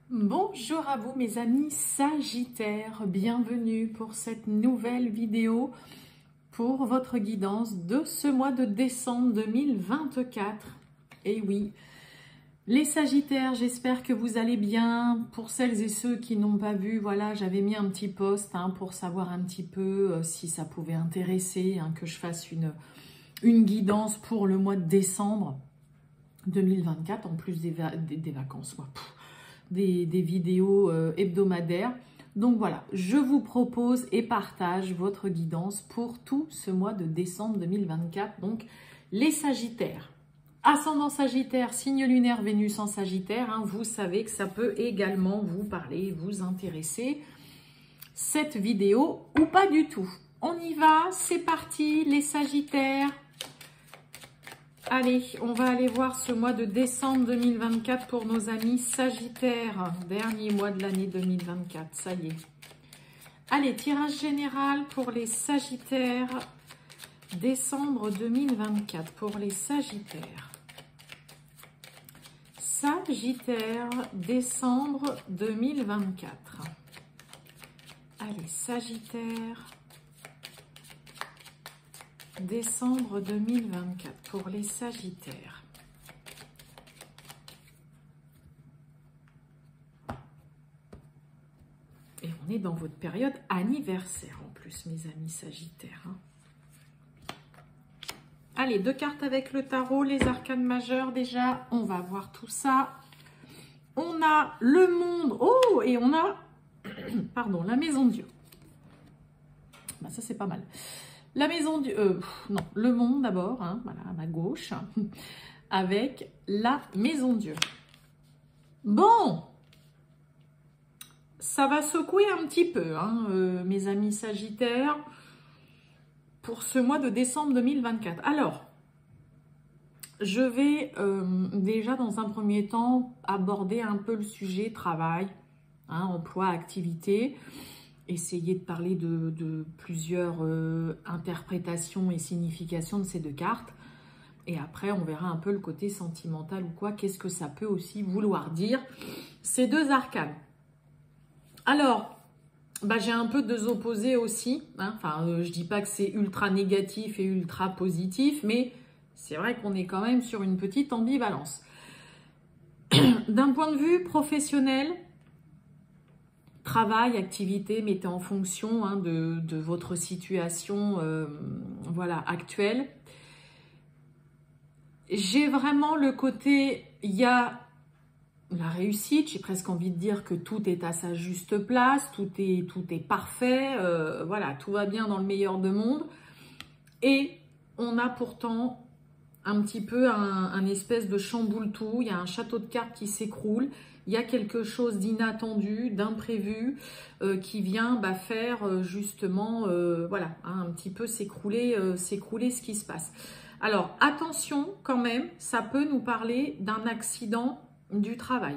Bonjour à vous mes amis Sagittaires, bienvenue pour cette nouvelle vidéo pour votre guidance de ce mois de décembre 2024. Et oui, les Sagittaires, j'espère que vous allez bien. Pour celles et ceux qui n'ont pas vu, voilà, j'avais mis un petit post pour savoir un petit peu si ça pouvait intéresser, que je fasse une guidance pour le mois de décembre 2024, en plus des vacances, moi. Des vidéos hebdomadaires. Donc voilà, je vous propose et partage votre guidance pour tout ce mois de décembre 2024. Donc les Sagittaires, ascendant Sagittaire, signe lunaire Vénus en Sagittaire, vous savez que ça peut également vous parler, vous intéresser, cette vidéo ou pas du tout. On y va, c'est parti les Sagittaires. Allez, on va aller voir ce mois de décembre 2024 pour nos amis Sagittaires. Dernier mois de l'année 2024, ça y est. Allez, tirage général pour les Sagittaires. Décembre 2024 pour les Sagittaires. Sagittaire, décembre 2024. Allez, Sagittaire. Décembre 2024 pour les Sagittaires. Et on est dans votre période anniversaire en plus, mes amis Sagittaires. Allez, deux cartes avec le tarot, les arcanes majeures déjà. On va voir tout ça. On a le monde. Oh, et on a, pardon, la maison de Dieu. Ben, ça, c'est pas mal. La maison du... non, le monde d'abord, voilà, à ma gauche, avec la maison Dieu. Bon, ça va secouer un petit peu, mes amis Sagittaires, pour ce mois de décembre 2024. Alors, je vais déjà dans un premier temps aborder un peu le sujet travail, emploi, activité. Essayer de parler de plusieurs interprétations et significations de ces deux cartes. Et après, on verra un peu le côté sentimental ou quoi. Qu'est-ce que ça peut aussi vouloir dire, ces deux arcanes. Alors, j'ai un peu deux opposés aussi. Je dis pas que c'est ultra négatif et ultra positif, mais c'est vrai qu'on est quand même sur une petite ambivalence. D'un point de vue professionnel, travail, activité, mettez en fonction de votre situation voilà, actuelle. J'ai vraiment le côté, il y a la réussite, j'ai presque envie de dire que tout est à sa juste place, tout est parfait, voilà, tout va bien dans le meilleur de monde. Et on a pourtant un petit peu un espèce de chamboule-tout, il y a un château de cartes qui s'écroule. Il y a quelque chose d'inattendu, d'imprévu qui vient faire justement, voilà, un petit peu s'écrouler ce qui se passe. Alors, attention quand même, ça peut nous parler d'un accident du travail.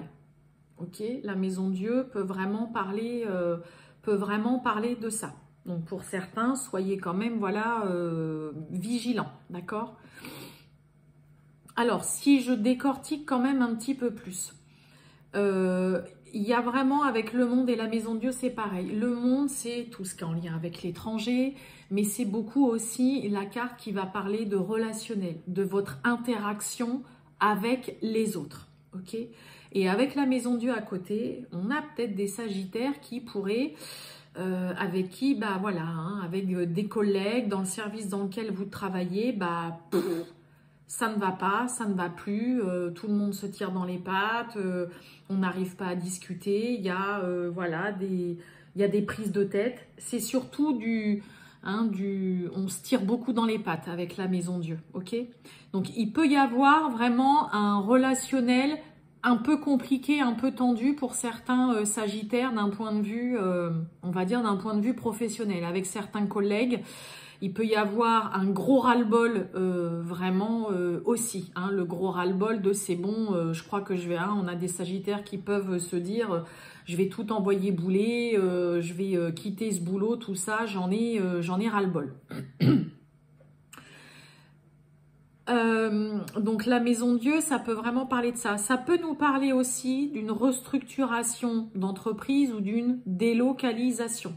Ok, la maison Dieu peut vraiment parler de ça. Donc, pour certains, soyez quand même, voilà, vigilants, d'accord? Alors, si je décortique quand même un petit peu plus, il y a vraiment avec le monde et la maison Dieu, c'est pareil. Le monde, c'est tout ce qui est en lien avec l'étranger, mais c'est beaucoup aussi la carte qui va parler de relationnel, de votre interaction avec les autres. Ok? Et avec la maison Dieu à côté, on a peut-être des Sagittaires qui pourraient, avec qui, voilà, avec des collègues dans le service dans lequel vous travaillez, ça ne va pas, ça ne va plus, tout le monde se tire dans les pattes, on n'arrive pas à discuter, il y a voilà, il y a des prises de tête. C'est surtout on se tire beaucoup dans les pattes avec la maison Dieu, ok? Donc il peut y avoir vraiment un relationnel un peu compliqué, un peu tendu pour certains Sagittaires d'un point de vue, on va dire d'un point de vue professionnel, avec certains collègues. Il peut y avoir un gros ras-le-bol vraiment aussi. Le gros ras-le-bol de c'est bon, je crois que je vais... on a des Sagittaires qui peuvent se dire je vais tout envoyer bouler, je vais quitter ce boulot, tout ça, j'en ai ras-le-bol. Donc la maison Dieu, ça peut vraiment parler de ça. Ça peut nous parler aussi d'une restructuration d'entreprise ou d'une délocalisation.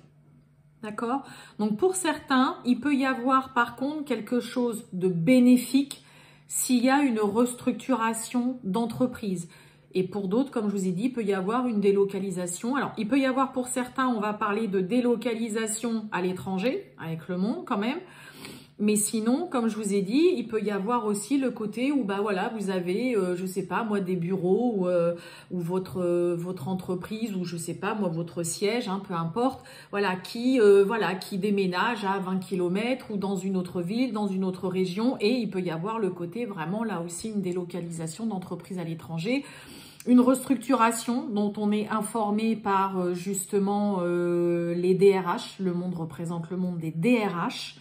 D'accord? Donc pour certains, il peut y avoir par contre quelque chose de bénéfique s'il y a une restructuration d'entreprise. Et pour d'autres, comme je vous ai dit, il peut y avoir une délocalisation. Alors, il peut y avoir pour certains, on va parler de délocalisation à l'étranger, avec le monde quand même. Mais sinon, comme je vous ai dit, il peut y avoir aussi le côté où bah voilà, vous avez, je sais pas moi, des bureaux ou votre entreprise ou je sais pas moi, votre siège, hein, peu importe, voilà, qui déménage à 20 km ou dans une autre ville, dans une autre région, et il peut y avoir le côté vraiment là aussi une délocalisation d'entreprise à l'étranger. Une restructuration dont on est informé par justement les DRH. Le monde représente le monde des DRH.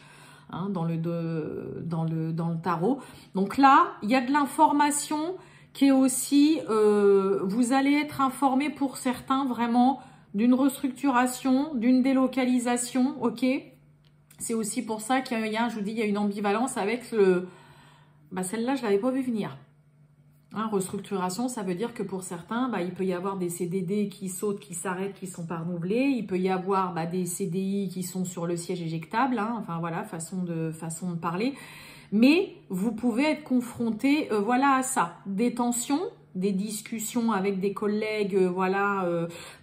Hein, dans le tarot. Donc là, il y a de l'information qui est aussi, vous allez être informé pour certains vraiment d'une restructuration, d'une délocalisation, ok. C'est aussi pour ça qu'il y a, je vous dis, il y a une ambivalence avec le, bah celle-là, je l'avais pas vu venir. Hein, restructuration, ça veut dire que pour certains, bah, il peut y avoir des CDD qui sautent, qui s'arrêtent, qui ne sont pas renouvelés. Il peut y avoir des CDI qui sont sur le siège éjectable. Hein, enfin voilà, façon de parler. Mais vous pouvez être confronté voilà, à ça. Des tensions, des discussions avec des collègues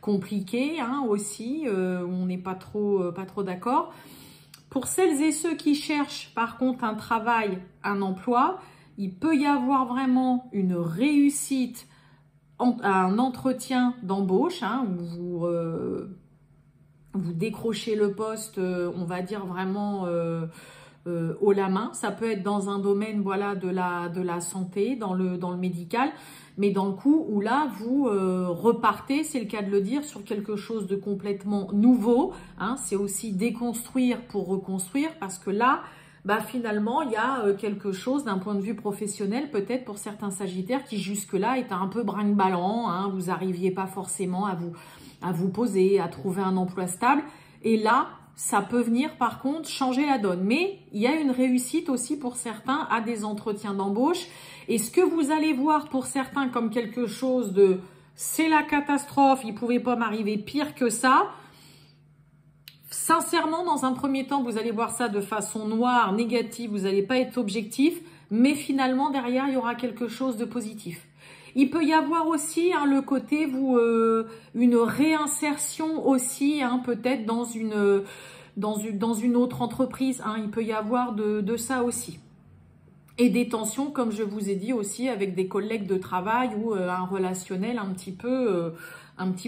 compliquées hein, aussi. Où on n'est pas trop d'accord. Pour celles et ceux qui cherchent par contre un travail, un emploi, il peut y avoir vraiment une réussite à un entretien d'embauche, hein, où vous décrochez le poste, on va dire vraiment haut la main. Ça peut être dans un domaine voilà, de la santé, dans le médical, mais dans le coup où là, vous repartez, c'est le cas de le dire, sur quelque chose de complètement nouveau. Hein, c'est aussi déconstruire pour reconstruire, parce que là, bah finalement, il y a quelque chose d'un point de vue professionnel, peut-être pour certains sagittaires qui jusque-là étaient un peu brinque-ballant, hein, vous n'arriviez pas forcément à vous poser, à trouver un emploi stable. Et là, ça peut venir par contre changer la donne. Mais il y a une réussite aussi pour certains à des entretiens d'embauche. Et ce que vous allez voir pour certains comme quelque chose de « c'est la catastrophe, il ne pouvait pas m'arriver pire que ça », sincèrement, dans un premier temps, vous allez voir ça de façon noire, négative, vous n'allez pas être objectif, mais finalement, derrière, il y aura quelque chose de positif. Il peut y avoir aussi hein, le côté, une réinsertion aussi, hein, peut-être dans une autre entreprise. Hein, il peut y avoir de ça aussi. Et des tensions, comme je vous ai dit aussi, avec des collègues de travail ou un relationnel un petit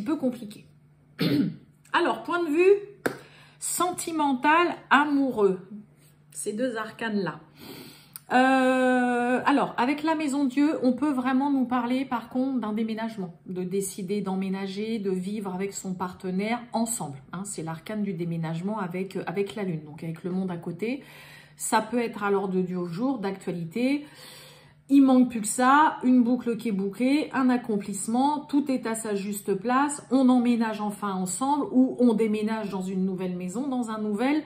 peu compliqué. Alors, point de vue sentimental, amoureux, ces deux arcanes-là. Alors, avec la maison Dieu, on peut vraiment nous parler par contre d'un déménagement, de décider d'emménager, de vivre avec son partenaire ensemble. Hein, c'est l'arcane du déménagement avec la lune, donc avec le monde à côté. Ça peut être à l'ordre du jour, d'actualité. Il manque plus que ça, une boucle qui est bouclée, un accomplissement, tout est à sa juste place, on emménage enfin ensemble ou on déménage dans une nouvelle maison, dans un nouvel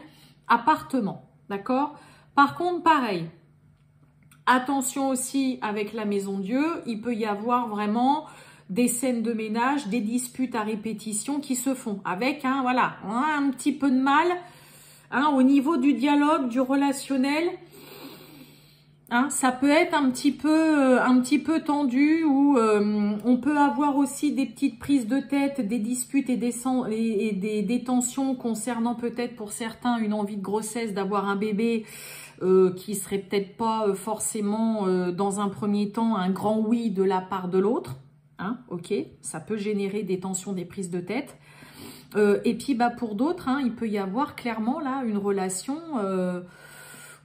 appartement, d'accord? Par contre, pareil, attention aussi avec la maison Dieu, il peut y avoir vraiment des scènes de ménage, des disputes à répétition qui se font avec voilà, un petit peu de mal au niveau du dialogue, du relationnel. Hein, ça peut être un petit peu tendu ou on peut avoir aussi des petites prises de tête, des disputes et des tensions concernant peut-être pour certains une envie de grossesse, d'avoir un bébé qui serait peut-être pas forcément dans un premier temps un grand oui de la part de l'autre. Hein, ok, ça peut générer des tensions, des prises de tête. Et puis pour d'autres, il peut y avoir clairement là une relation...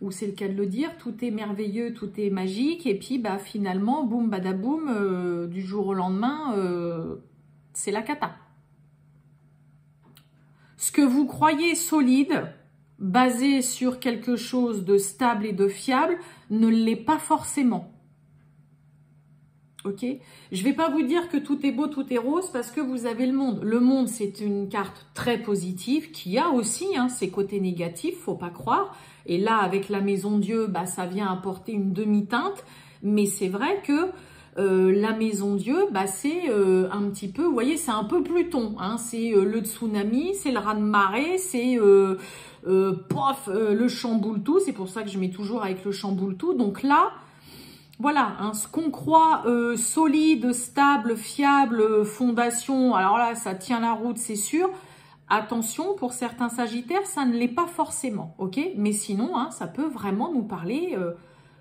où c'est le cas de le dire, tout est merveilleux, tout est magique, et puis finalement, boum, badaboum, du jour au lendemain, c'est la cata. Ce que vous croyez solide, basé sur quelque chose de stable et de fiable, ne l'est pas forcément. Ok, je vais pas vous dire que tout est beau, tout est rose parce que vous avez le monde. Le monde, c'est une carte très positive qui a aussi ses côtés négatifs, faut pas croire. Et là, avec la Maison Dieu, bah, ça vient apporter une demi-teinte. Mais c'est vrai que la Maison Dieu, bah, c'est un petit peu, vous voyez, c'est un peu Pluton. C'est le tsunami, c'est le raz-de-marée, c'est le chamboule-tout. C'est pour ça que je mets toujours avec le chamboule-tout. Donc là, voilà, ce qu'on croit solide, stable, fiable, fondation, alors là, ça tient la route, c'est sûr. Attention, pour certains sagittaires, ça ne l'est pas forcément, ok? Mais sinon, ça peut vraiment nous parler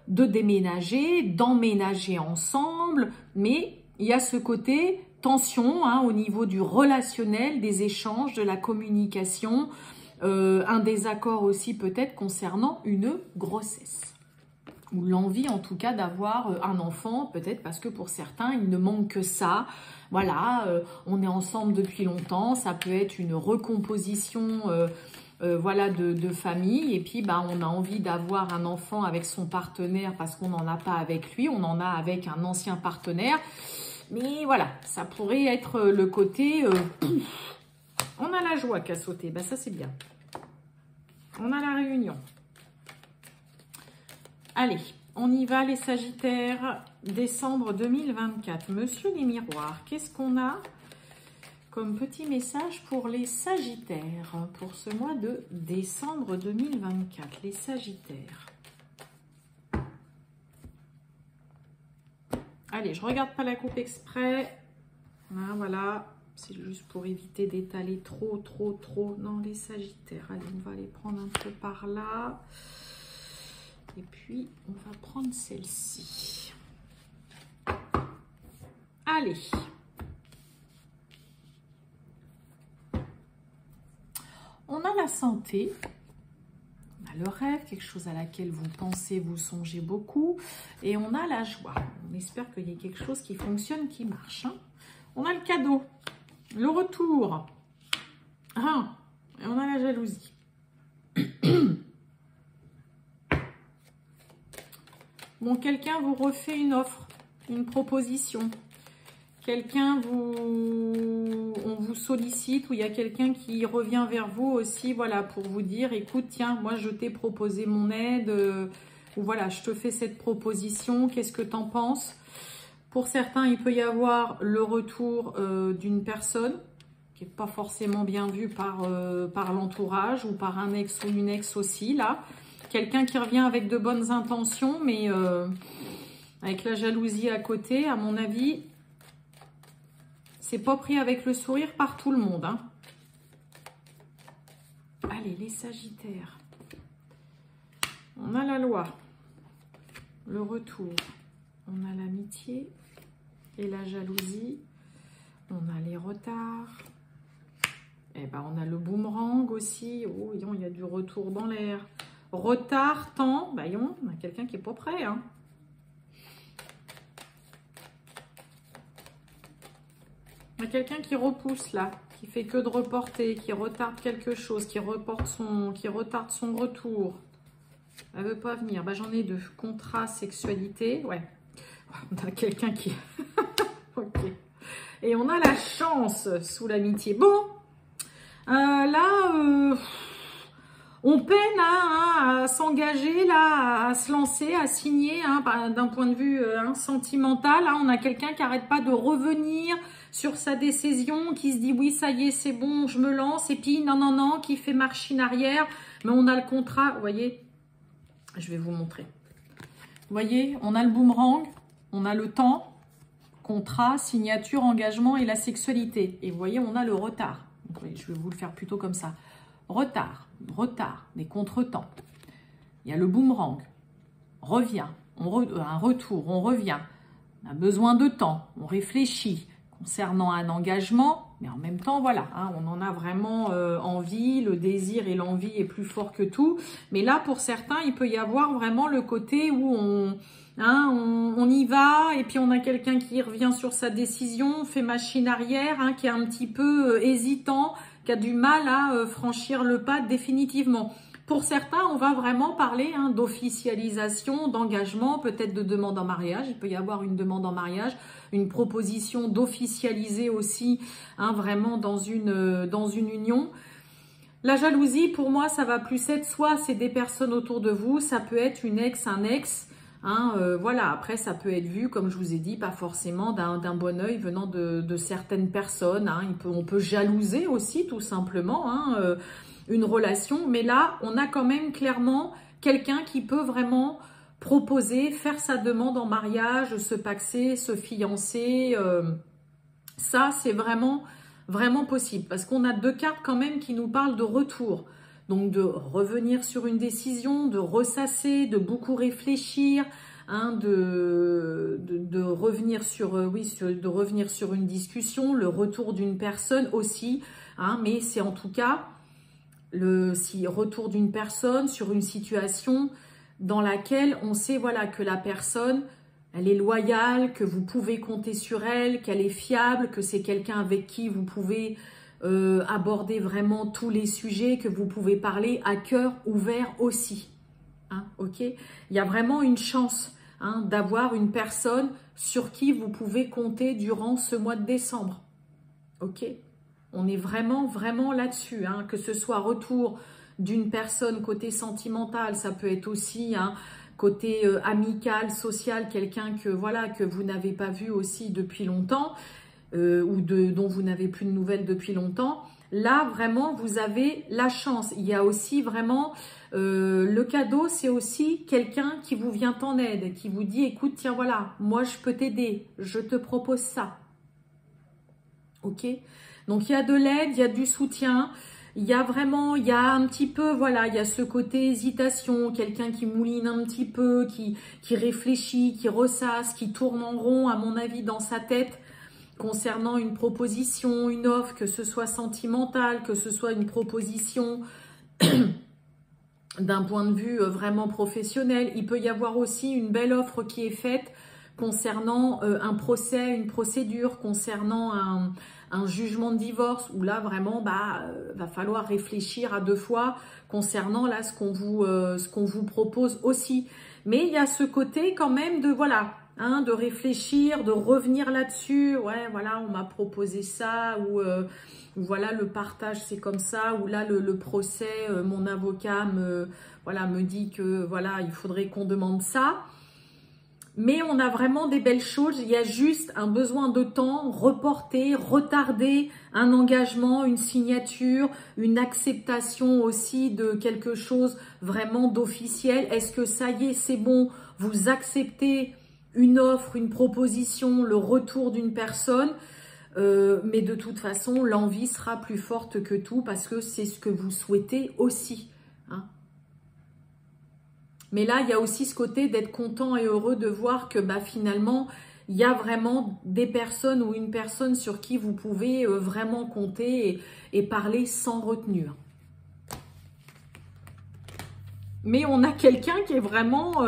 de déménager, d'emménager ensemble, mais il y a ce côté tension au niveau du relationnel, des échanges, de la communication, un désaccord aussi peut-être concernant une grossesse. Ou l'envie en tout cas d'avoir un enfant, peut-être parce que pour certains, il ne manque que ça. Voilà, on est ensemble depuis longtemps, ça peut être une recomposition voilà, de famille. Et puis, bah, on a envie d'avoir un enfant avec son partenaire parce qu'on n'en a pas avec lui, on en a avec un ancien partenaire. Mais voilà, ça pourrait être le côté... on a la joie qui a sauté, bah, ça c'est bien. On a la réunion. Allez, on y va les Sagittaires, décembre 2024. Monsieur les miroirs, qu'est-ce qu'on a comme petit message pour les Sagittaires pour ce mois de décembre 2024, les Sagittaires? Allez, je ne regarde pas la coupe exprès. Voilà, c'est juste pour éviter d'étaler trop. Non, les Sagittaires, allez, on va les prendre un peu par là. Et puis, on va prendre celle-ci. Allez. On a la santé. On a le rêve, quelque chose à laquelle vous pensez, vous songez beaucoup. Et on a la joie. On espère qu'il y ait quelque chose qui fonctionne, qui marche. On a le cadeau. Le retour. Et on a la jalousie. Bon, quelqu'un vous refait une offre, une proposition. Quelqu'un on vous sollicite ou il y a quelqu'un qui revient vers vous aussi, voilà, pour vous dire, écoute, tiens, moi je t'ai proposé mon aide, ou voilà, je te fais cette proposition, qu'est-ce que t'en penses? Pour certains, il peut y avoir le retour d'une personne qui n'est pas forcément bien vue par l'entourage ou par un ex ou une ex aussi, là. Quelqu'un qui revient avec de bonnes intentions, mais avec la jalousie à côté, à mon avis, c'est pas pris avec le sourire par tout le monde. Allez, les Sagittaires. On a la loi, le retour, on a l'amitié et la jalousie, on a les retards, et ben on a le boomerang aussi. Oh, il y a du retour dans l'air. Retard, temps, bah on a quelqu'un qui n'est pas prêt. On a quelqu'un qui repousse là, qui fait que de reporter, qui retarde quelque chose, qui retarde son retour. Elle veut pas venir. Bah, j'en ai deux. Contrat, sexualité. Ouais. On a quelqu'un qui... ok. Et on a la chance sous l'amitié. Bon. Là... on peine à s'engager, là, à se lancer, à signer, d'un point de vue sentimental. On a quelqu'un qui n'arrête pas de revenir sur sa décision, qui se dit oui, ça y est, c'est bon, je me lance. Et puis non, qui fait marche arrière. Mais on a le contrat, vous voyez, je vais vous montrer. Vous voyez, on a le boomerang, on a le temps, contrat, signature, engagement et la sexualité. Et vous voyez, on a le retard. Donc, je vais vous le faire plutôt comme ça. Retard, des contretemps. Il y a le boomerang, revient, un retour, on revient. On a besoin de temps, on réfléchit concernant un engagement, mais en même temps, voilà, on en a vraiment envie, le désir et l'envie est plus fort que tout. Mais là, pour certains, il peut y avoir vraiment le côté où on y va, et puis on a quelqu'un qui revient sur sa décision, fait machine arrière, qui est un petit peu hésitant, qui a du mal à franchir le pas définitivement. Pour certains, on va vraiment parler d'officialisation, d'engagement, peut-être de demande en mariage. Il peut y avoir une demande en mariage, une proposition d'officialiser aussi vraiment dans une union. La jalousie, pour moi, ça va plus être soit c'est des personnes autour de vous, ça peut être une ex, un ex. Voilà, après, ça peut être vu, comme je vous ai dit, pas forcément d'un bon œil venant de certaines personnes. On peut jalouser aussi, tout simplement, une relation, mais là, on a quand même clairement quelqu'un qui peut vraiment proposer, faire sa demande en mariage, se paxer, se fiancer. Ça, c'est vraiment, vraiment possible parce qu'on a deux cartes quand même qui nous parlent de retour. Donc, de revenir sur une décision, de ressasser, de beaucoup réfléchir, de revenir sur, de revenir sur une discussion, le retour d'une personne aussi. Mais c'est en tout cas retour d'une personne sur une situation dans laquelle on sait voilà que la personne elle est loyale, que vous pouvez compter sur elle, qu'elle est fiable, que c'est quelqu'un avec qui vous pouvez aborder vraiment tous les sujets, que vous pouvez parler à cœur ouvert aussi. Ok, il y a vraiment une chance d'avoir une personne sur qui vous pouvez compter durant ce mois de décembre. Ok. On est vraiment, vraiment là-dessus, que ce soit retour d'une personne côté sentimental, ça peut être aussi côté amical, social, quelqu'un que vous n'avez pas vu aussi depuis longtemps dont vous n'avez plus de nouvelles depuis longtemps. Là, vraiment, vous avez la chance. Il y a aussi vraiment le cadeau, c'est aussi quelqu'un qui vous vient en aide, qui vous dit, écoute, tiens, voilà, moi, je peux t'aider, je te propose ça. Ok ? Donc, il y a de l'aide, il y a du soutien, il y a un petit peu, il y a ce côté hésitation, quelqu'un qui mouline un petit peu, qui réfléchit, qui ressasse, qui tourne en rond, à mon avis, dans sa tête, concernant une proposition, une offre, que ce soit sentimentale, que ce soit une proposition d'un point de vue vraiment professionnel. Il peut y avoir aussi une belle offre qui est faite concernant un procès, une procédure, concernant un jugement de divorce, où là vraiment va falloir réfléchir à deux fois concernant là ce qu'on vous propose aussi. Mais il y a ce côté quand même de de réfléchir, de revenir là-dessus. Ouais, voilà, on m'a proposé ça, ou voilà, le partage c'est comme ça, ou là le procès, mon avocat me dit que voilà, il faudrait qu'on demande ça. Mais on a vraiment des belles choses, il y a juste un besoin de temps, reporter, retarder un engagement, une signature, une acceptation aussi de quelque chose vraiment d'officiel. Est-ce que ça y est, c'est bon, vous acceptez une offre, une proposition, le retour d'une personne, mais de toute façon, l'envie sera plus forte que tout parce que c'est ce que vous souhaitez aussi. Mais là, il y a aussi ce côté d'être content et heureux de voir que finalement, il y a vraiment des personnes ou une personne sur qui vous pouvez vraiment compter et parler sans retenue. Mais on a quelqu'un qui est vraiment,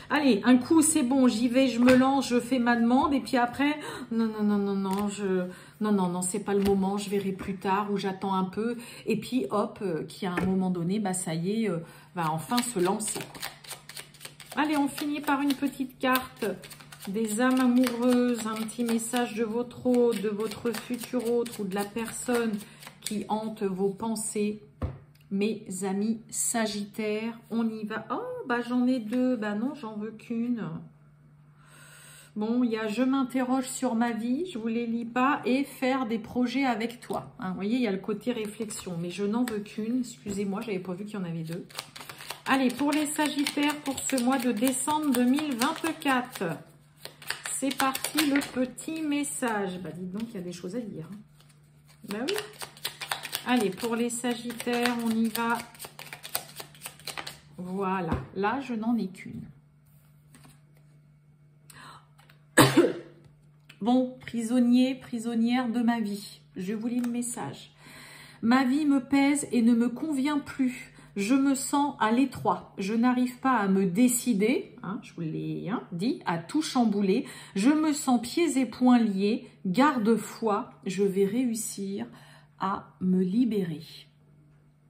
allez, un coup c'est bon, j'y vais, je me lance, je fais ma demande, et puis après, non, c'est pas le moment, je verrai plus tard, ou j'attends un peu, et puis hop, qui à un moment donné, ça y est, va enfin se lancer. Allez, on finit par une petite carte des âmes amoureuses, un petit message de votre hôte, de votre futur autre ou de la personne qui hante vos pensées. Mes amis sagittaires, on y va. Oh, j'en ai deux. Non, j'en veux qu'une. Bon, il y a « Je m'interroge sur ma vie », je ne vous les lis pas, et « Faire des projets avec toi ». Vous voyez, il y a le côté réflexion, mais je n'en veux qu'une. Excusez-moi, je n'avais pas vu qu'il y en avait deux. Allez, pour les sagittaires, pour ce mois de décembre 2024, c'est parti, le petit message. Dites donc, il y a des choses à dire. Oui. Allez, pour les sagittaires, on y va. Voilà, là, je n'en ai qu'une. Bon, prisonnier, prisonnière de ma vie. Je vous lis le message. Ma vie me pèse et ne me convient plus. Je me sens à l'étroit. Je n'arrive pas à me décider. Je vous l'ai dit, à tout chambouler. Je me sens pieds et poings liés. Garde foi, je vais réussir à me libérer.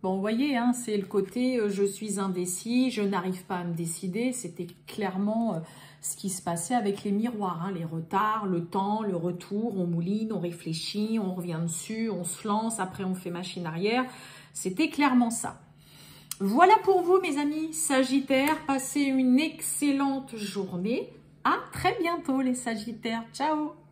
Bon, vous voyez, hein, c'est le côté je suis indécis, je n'arrive pas à me décider. C'était clairement ce qui se passait avec les miroirs, hein, les retards, le temps, le retour, on mouline, on réfléchit, on revient dessus, on se lance, après on fait machine arrière. C'était clairement ça. Voilà pour vous, mes amis Sagittaires. Passez une excellente journée. À très bientôt, les Sagittaires. Ciao!